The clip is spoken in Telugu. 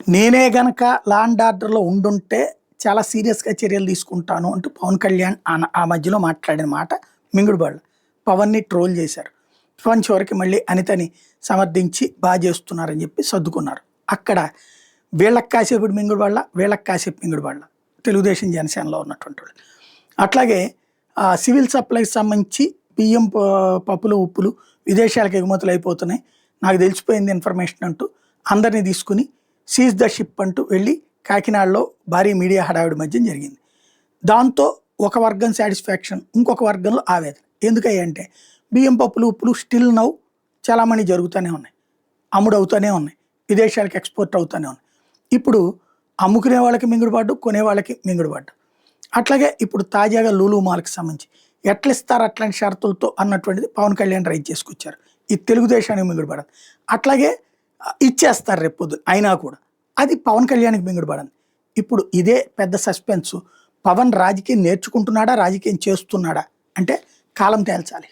నేనే గనక లా అండ్ ఆర్డర్‌లో ఉండుంటే చాలా సీరియస్‌గా చర్యలు తీసుకుంటాను అంటూ పవన్ కళ్యాణ్ ఆ మధ్యలో మాట్లాడిన మాట మింగుడుపడల. పవన్‌ని ట్రోల్ చేశారు. పవన్ చివరికి మళ్ళీ అనితని సమర్థించి చేస్తున్నారని చెప్పి సర్దుకున్నారు. అక్కడ వీళ్ళకి కాసేపు మింగుడుపడల, వీళ్ళకి కాసేపు మింగుడుపడల. తెలుగుదేశం, జనసేనలో ఉన్నటువంటి వాళ్ళు. అట్లాగే సివిల్ సప్లైకి సంబంధించి బియ్యం, పప్పులు, ఉప్పులు విదేశాలకు ఎగుమతులు అయిపోతున్నాయి. నాకు తెలిసిపోయింది ఇన్ఫర్మేషన్ అంటూ అందరిని తీసుకుని సీజ్ ద షిప్ అంటూ వెళ్ళి కాకినాడలో భారీ మీడియా హడావిడి మధ్య జరిగింది. దాంతో ఒక వర్గం సాటిస్ఫాక్షన్, ఇంకొక వర్గంలో ఆవేదన. ఎందుకంటే బియ్యం, పప్పులు, ఉప్పులు స్టిల్ నౌ చాలామంది జరుగుతూనే ఉన్నాయి, అమ్ముడవుతూనే ఉన్నాయి, విదేశాలకు ఎక్స్పోర్ట్ అవుతూనే ఉన్నాయి. ఇప్పుడు అమ్ముకునే వాళ్ళకి మింగుడుపడ్డు, కొనే వాళ్ళకి మింగుడుపడ్డు. అట్లాగే ఇప్పుడు తాజాగా లూలు మాల్కి సంబంధించి ఎట్లా ఇస్తారు అట్లాంటి షరతులతో అన్నటువంటిది పవన్ కళ్యాణ్ రైజ్ చేసుకొచ్చారు. ఈ తెలుగుదేశానికి మింగుడుపడదు. అట్లాగే ఇచ్చేస్తారు రేపు పొద్దున అయినా కూడా. అది పవన్ కళ్యాణ్కి మింగుడుపడదు. ఇప్పుడు ఇదే పెద్ద సస్పెన్స్. పవన్ రాజకీయం నేర్చుకుంటున్నాడా, రాజకీయం చేస్తున్నాడా అంటే కాలం తేల్చాలి.